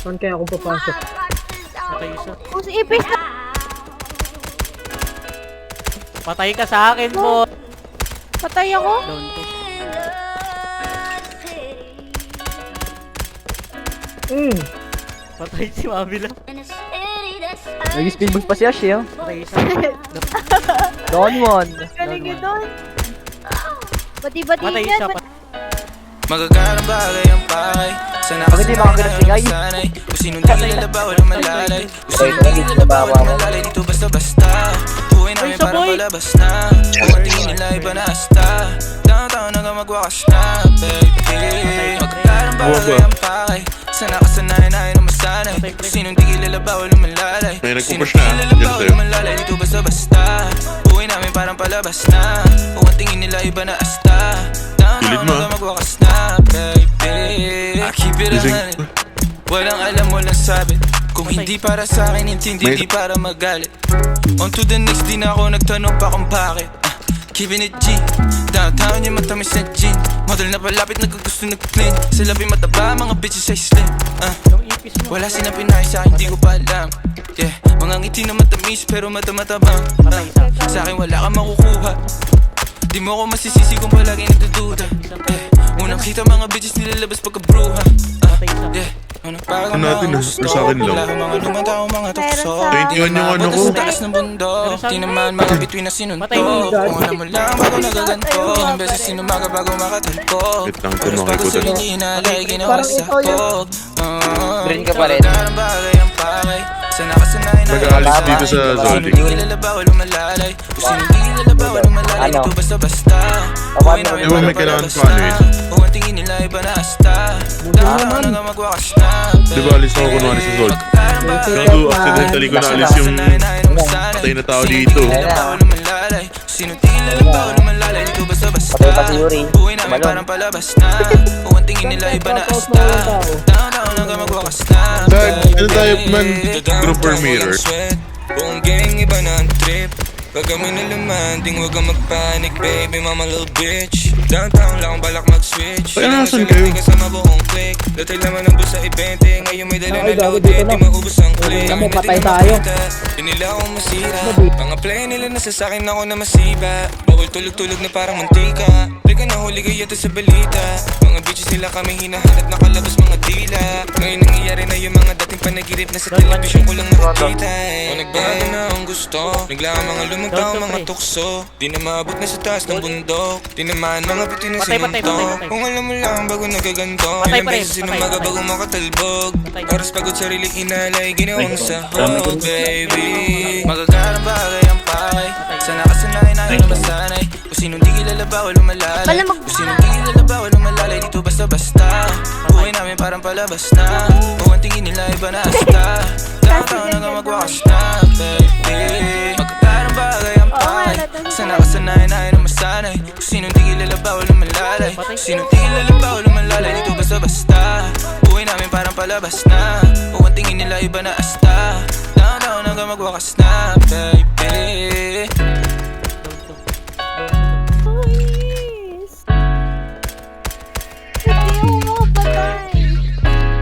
Saan kaya akong papasok? Patay isa. Kung si Ipis na... Patay ka sa akin, po. Patay ako? Down to. Patay si Mami lang. Nag-speed boost pa si Ash, eh. Patay isa. Down one. Galing yun doon. Bati-bati Patay yan. isa. Magagana bagay ang pakay. Sana Bakit di makakagat si Guy? Kung sinong di lalaba, walang malalay. Kung sinong di lalaba, walang malalay. Dito basta-basta buhay namin parang palabas na. Kung tingin nila iba na asta. Downtown hanggang magwakas na, baby. Magagana bagay ang pakay. Sana kasanayan na na masanay. Kung sinong di lalaba, walang malalay. Kung sinong di lalaba, walang malalay. Dito basta-basta buhay namin parang palabas na. Kung tingin nila iba na asta. Pilit mo. Magwakas na, baby. I keep it 100. Walang alam, walang sabit. Kung hindi para sa akin, hindi para magalit. On to the next, di na ako nagtanong pa kung bakit. Keeping it G. Downtown yung matamis na gin. Model na palapit, nagkagusto nag-clean. Sa labi mataba, mga bitches ay slim. Wala silang pinay sa akin, di ko pa alam. Yeah, mga ngiti na matamis, pero mata-matabang. Sa akin wala kang makukuha. Di mo ako masisisi kung palagi nagdududa. Unang kita mga bitches nilalabas pagka-bruha. Unang parang natin mga gusto. sa akin lang. Wala kang mga lumataw, mga tukso. 21 yung ano ko. Sa taas ng bundok. Di naman mga bituin na sinuntok. Kung alam mo lang bago nagaganto. Ilang beses sinumaga bago makatalpok. Wait lang, ito Oras bago sa makikita. lininalay, ginawa sa pog. Green ka pa rin. Magandang bagay ang pakay. Sana kasanayan na Nag-aalis dito sa Zoldy. Kung sinong di lalaba, walang malalay. Kung sinong di lalaba, walang malalay. Dito basta-basta buhay namin Ewan, may parang kailangan palabas pa ano na. eh. Kung ang tingin nila iba na asta. Downtown hanggang magwakas na, Di ba alis ako kunwari sa Zoldy? Kaso accidentally ko naalis yung patay na tao dito. Sino tingin lalaba, walang malalay. Dito basta-basta Patay pa si Yuri. buhay namin Balon. parang palabas na. Kung ang tingin nila iba na asta. Downtown hanggang magwakas na. Ano tayo man? Group or mirror? Buong gang iba na ang trip. Pag kami na lumanding, huwag kang magpanic, baby, mama little bitch. Downtown lang akong balak mag-switch. Kaya nasan Sila kayo? may kasama buong click. Datil naman ang bus sa ibente. Ngayon may dala na load, di maubos ang click. Kami patay tayo. Di nila akong masira. Mga play nila nasa sakin ako na masiba. Bawal tulog-tulog na parang mantika. Lika na huli kayo to sa balita. Mga bitches nila kami hinahanap, nakalabas mga dila. Ngayon nangyayari na yung mga dating panaginip na sa television ko lang nakikita eh. O nagbago na ang gusto. Naglaan mga lumagtaw, mga tukso. Di na maabot na sa taas ng bundok. Di naman mga bitin na sinuntok. Kung alam mo lang bago nagaganto. Ilang beses sinumaga bago makatalbog. Oras pagod sarili inalay, ginawang sahog, baby. Magagarang bagay ang pakay. Sana kasanayan na na masanay. Kung sinong di kilala ba, walang malalay. Kung sinong di kilala ba, walang malalay. Dito basta-basta buhay namin parang palabas na. Kung ang tingin nila iba na asta. Downtown hanggang magwakas na, baby. Magagarang bagay ang pakay. Sana kasanayan na na masanay. Kung sinong di kilala ba, walang malalay. Kung sinong di kilala ba, walang malalay. Dito basta-basta buhay namin parang palabas na. Kung ang tingin nila iba na asta. Downtown hanggang magwakas na, baby.